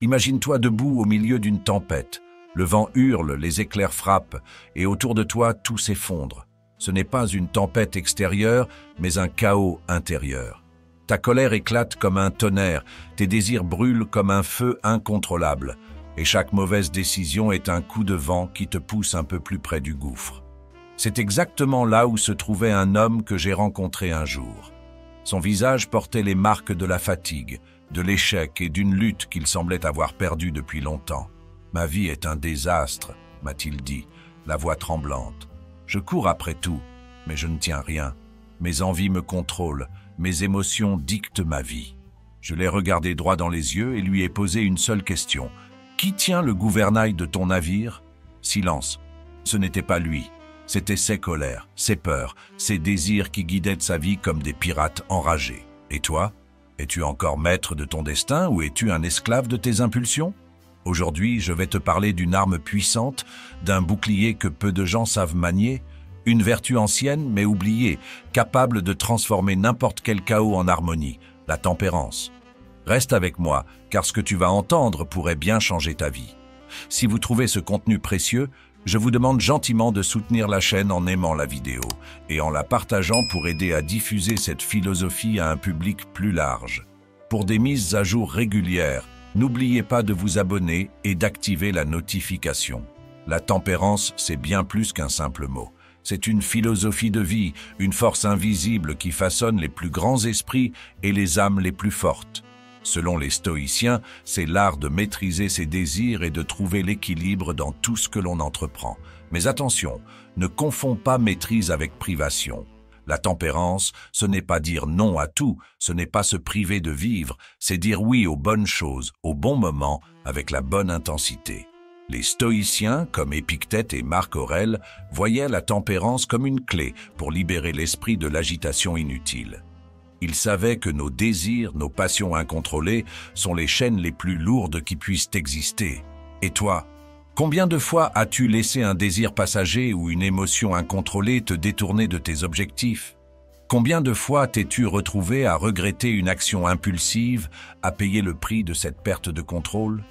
Imagine-toi debout au milieu d'une tempête. Le vent hurle, les éclairs frappent, et autour de toi, tout s'effondre. Ce n'est pas une tempête extérieure, mais un chaos intérieur. Ta colère éclate comme un tonnerre, tes désirs brûlent comme un feu incontrôlable, et chaque mauvaise décision est un coup de vent qui te pousse un peu plus près du gouffre. C'est exactement là où se trouvait un homme que j'ai rencontré un jour. Son visage portait les marques de la fatigue, de l'échec et d'une lutte qu'il semblait avoir perdue depuis longtemps. « Ma vie est un désastre », m'a-t-il dit, la voix tremblante. « Je cours après tout, mais je ne tiens rien. Mes envies me contrôlent, mes émotions dictent ma vie. » Je l'ai regardé droit dans les yeux et lui ai posé une seule question. « Qui tient le gouvernail de ton navire ?» Silence. Ce n'était pas lui. C'étaient ses colères, ses peurs, ses désirs qui guidaient sa vie comme des pirates enragés. Et toi? Es-tu encore maître de ton destin ou es-tu un esclave de tes impulsions? Aujourd'hui, je vais te parler d'une arme puissante, d'un bouclier que peu de gens savent manier, une vertu ancienne mais oubliée, capable de transformer n'importe quel chaos en harmonie, la tempérance. Reste avec moi, car ce que tu vas entendre pourrait bien changer ta vie. Si vous trouvez ce contenu précieux, je vous demande gentiment de soutenir la chaîne en aimant la vidéo et en la partageant pour aider à diffuser cette philosophie à un public plus large. Pour des mises à jour régulières, n'oubliez pas de vous abonner et d'activer la notification. La tempérance, c'est bien plus qu'un simple mot. C'est une philosophie de vie, une force invisible qui façonne les plus grands esprits et les âmes les plus fortes. Selon les stoïciens, c'est l'art de maîtriser ses désirs et de trouver l'équilibre dans tout ce que l'on entreprend. Mais attention, ne confonds pas maîtrise avec privation. La tempérance, ce n'est pas dire non à tout, ce n'est pas se priver de vivre, c'est dire oui aux bonnes choses, au bon moment, avec la bonne intensité. Les stoïciens, comme Épictète et Marc Aurèle, voyaient la tempérance comme une clé pour libérer l'esprit de l'agitation inutile. Ils savaient que nos désirs, nos passions incontrôlées sont les chaînes les plus lourdes qui puissent exister. Et toi, combien de fois as-tu laissé un désir passager ou une émotion incontrôlée te détourner de tes objectifs? Combien de fois t'es-tu retrouvé à regretter une action impulsive, à payer le prix de cette perte de contrôle?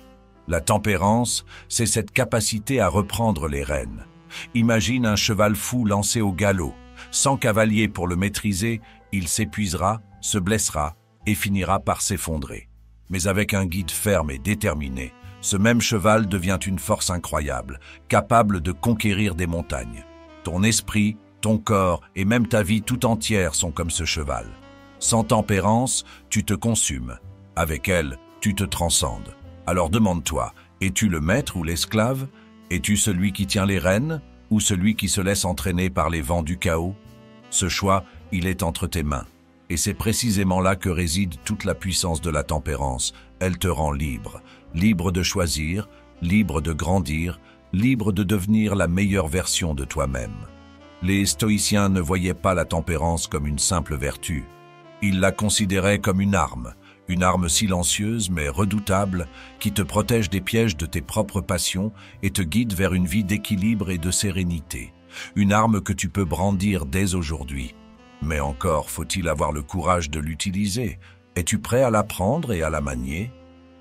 La tempérance, c'est cette capacité à reprendre les rênes. Imagine un cheval fou lancé au galop. Sans cavalier pour le maîtriser, il s'épuisera, se blessera et finira par s'effondrer. Mais avec un guide ferme et déterminé, ce même cheval devient une force incroyable, capable de conquérir des montagnes. Ton esprit, ton corps et même ta vie tout entière sont comme ce cheval. Sans tempérance, tu te consumes. Avec elle, tu te transcendes. Alors demande-toi, es-tu le maître ou l'esclave? Es-tu celui qui tient les rênes ou celui qui se laisse entraîner par les vents du chaos? Ce choix, il est entre tes mains. Et c'est précisément là que réside toute la puissance de la tempérance. Elle te rend libre. Libre de choisir, libre de grandir, libre de devenir la meilleure version de toi-même. Les stoïciens ne voyaient pas la tempérance comme une simple vertu. Ils la considéraient comme une arme silencieuse mais redoutable qui te protège des pièges de tes propres passions et te guide vers une vie d'équilibre et de sérénité. Une arme que tu peux brandir dès aujourd'hui. Mais encore faut-il avoir le courage de l'utiliser. Es-tu prêt à la prendre et à la manier?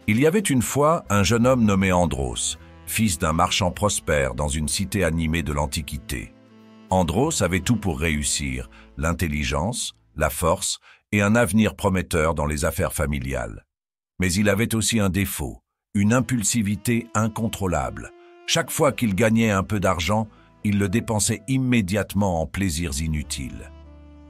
Il y avait une fois un jeune homme nommé Andros, fils d'un marchand prospère dans une cité animée de l'Antiquité. Andros avait tout pour réussir, l'intelligence, la force et un avenir prometteur dans les affaires familiales. Mais il avait aussi un défaut, une impulsivité incontrôlable. Chaque fois qu'il gagnait un peu d'argent, il le dépensait immédiatement en plaisirs inutiles.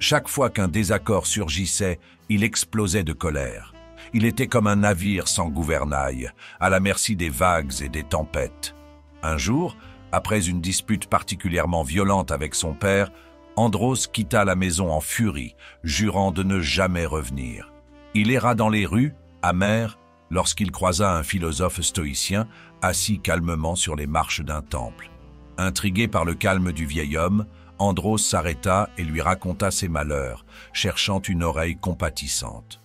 Chaque fois qu'un désaccord surgissait, il explosait de colère. Il était comme un navire sans gouvernail, à la merci des vagues et des tempêtes. Un jour, après une dispute particulièrement violente avec son père, Andros quitta la maison en furie, jurant de ne jamais revenir. Il erra dans les rues, amer, lorsqu'il croisa un philosophe stoïcien assis calmement sur les marches d'un temple. Intrigué par le calme du vieil homme, Andros s'arrêta et lui raconta ses malheurs, cherchant une oreille compatissante.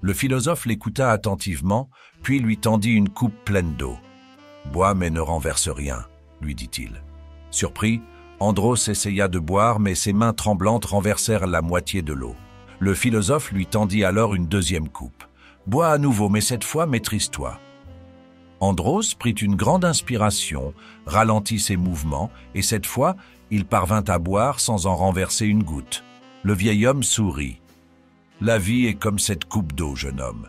Le philosophe l'écouta attentivement, puis lui tendit une coupe pleine d'eau. « Bois mais ne renverse rien », lui dit-il. Surpris, Andros essaya de boire, mais ses mains tremblantes renversèrent la moitié de l'eau. Le philosophe lui tendit alors une deuxième coupe. « Bois à nouveau, mais cette fois maîtrise-toi. » Andros prit une grande inspiration, ralentit ses mouvements, et cette fois, il parvint à boire sans en renverser une goutte. Le vieil homme sourit. « La vie est comme cette coupe d'eau, jeune homme.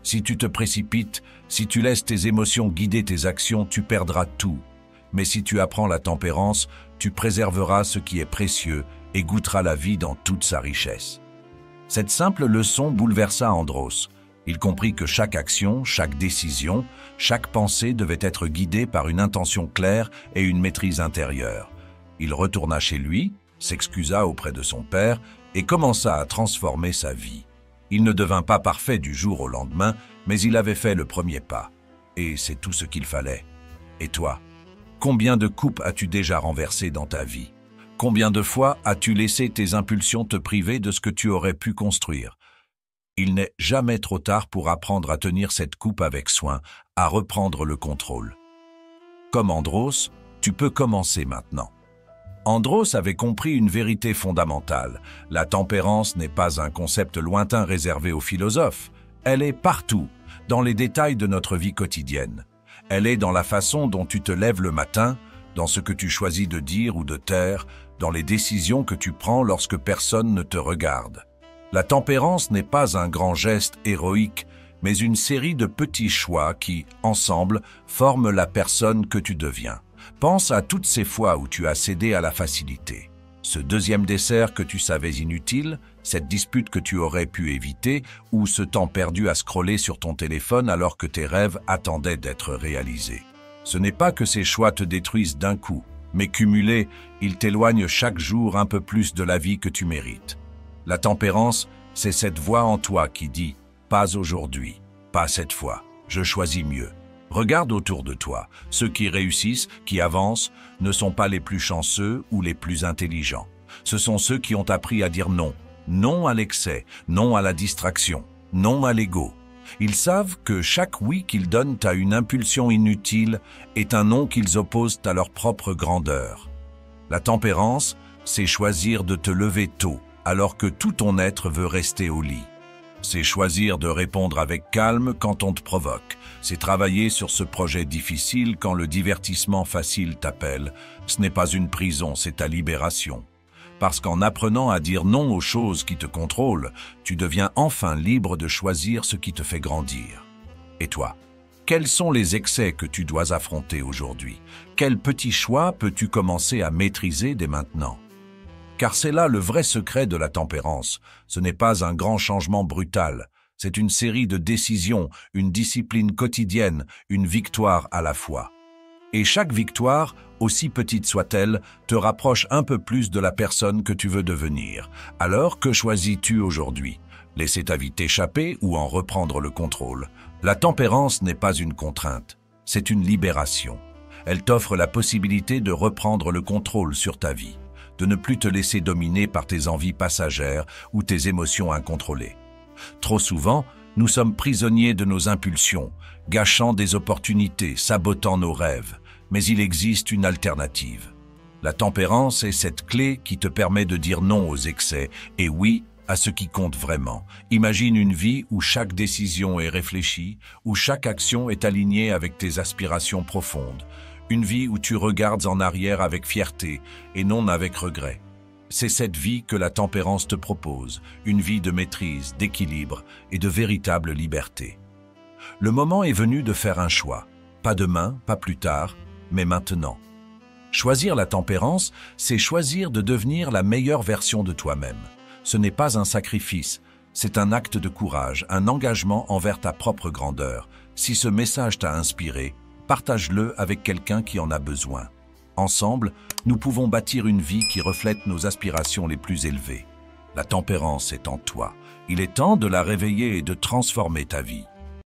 Si tu te précipites, si tu laisses tes émotions guider tes actions, tu perdras tout. Mais si tu apprends la tempérance, tu préserveras ce qui est précieux et goûteras la vie dans toute sa richesse. » Cette simple leçon bouleversa Andros. Il comprit que chaque action, chaque décision, chaque pensée devait être guidée par une intention claire et une maîtrise intérieure. Il retourna chez lui, s'excusa auprès de son père et commença à transformer sa vie. Il ne devint pas parfait du jour au lendemain, mais il avait fait le premier pas. Et c'est tout ce qu'il fallait. Et toi, combien de coupes as-tu déjà renversées dans ta vie? Combien de fois as-tu laissé tes impulsions te priver de ce que tu aurais pu construire? Il n'est jamais trop tard pour apprendre à tenir cette coupe avec soin, à reprendre le contrôle. Comme Andros, tu peux commencer maintenant. Andros avait compris une vérité fondamentale. La tempérance n'est pas un concept lointain réservé aux philosophes. Elle est partout, dans les détails de notre vie quotidienne. Elle est dans la façon dont tu te lèves le matin, dans ce que tu choisis de dire ou de taire, dans les décisions que tu prends lorsque personne ne te regarde. La tempérance n'est pas un grand geste héroïque, mais une série de petits choix qui, ensemble, forment la personne que tu deviens. Pense à toutes ces fois où tu as cédé à la facilité. Ce deuxième dessert que tu savais inutile, cette dispute que tu aurais pu éviter, ou ce temps perdu à scroller sur ton téléphone alors que tes rêves attendaient d'être réalisés. Ce n'est pas que ces choix te détruisent d'un coup, mais cumulés, ils t'éloignent chaque jour un peu plus de la vie que tu mérites. La tempérance, c'est cette voix en toi qui dit « Pas aujourd'hui, pas cette fois, je choisis mieux ». Regarde autour de toi. Ceux qui réussissent, qui avancent, ne sont pas les plus chanceux ou les plus intelligents. Ce sont ceux qui ont appris à dire non. Non à l'excès, non à la distraction, non à l'ego. Ils savent que chaque oui qu'ils donnent à une impulsion inutile est un non qu'ils opposent à leur propre grandeur. La tempérance, c'est choisir de te lever tôt, alors que tout ton être veut rester au lit. C'est choisir de répondre avec calme quand on te provoque. C'est travailler sur ce projet difficile quand le divertissement facile t'appelle. Ce n'est pas une prison, c'est ta libération. Parce qu'en apprenant à dire non aux choses qui te contrôlent, tu deviens enfin libre de choisir ce qui te fait grandir. Et toi, quels sont les excès que tu dois affronter aujourd'hui? Quels petits choix peux-tu commencer à maîtriser dès maintenant? Car c'est là le vrai secret de la tempérance. Ce n'est pas un grand changement brutal. C'est une série de décisions, une discipline quotidienne, une victoire à la fois. Et chaque victoire, aussi petite soit-elle, te rapproche un peu plus de la personne que tu veux devenir. Alors, que choisis-tu aujourd'hui? Laisser ta vie t'échapper ou en reprendre le contrôle? La tempérance n'est pas une contrainte, c'est une libération. Elle t'offre la possibilité de reprendre le contrôle sur ta vie, de ne plus te laisser dominer par tes envies passagères ou tes émotions incontrôlées. Trop souvent, nous sommes prisonniers de nos impulsions, gâchant des opportunités, sabotant nos rêves. Mais il existe une alternative. La tempérance est cette clé qui te permet de dire non aux excès et oui à ce qui compte vraiment. Imagine une vie où chaque décision est réfléchie, où chaque action est alignée avec tes aspirations profondes. Une vie où tu regardes en arrière avec fierté et non avec regret. C'est cette vie que la tempérance te propose, une vie de maîtrise, d'équilibre et de véritable liberté. Le moment est venu de faire un choix. Pas demain, pas plus tard, mais maintenant. Choisir la tempérance, c'est choisir de devenir la meilleure version de toi-même. Ce n'est pas un sacrifice, c'est un acte de courage, un engagement envers ta propre grandeur. Si ce message t'a inspiré, partage-le avec quelqu'un qui en a besoin. Ensemble, nous pouvons bâtir une vie qui reflète nos aspirations les plus élevées. La tempérance est en toi. Il est temps de la réveiller et de transformer ta vie.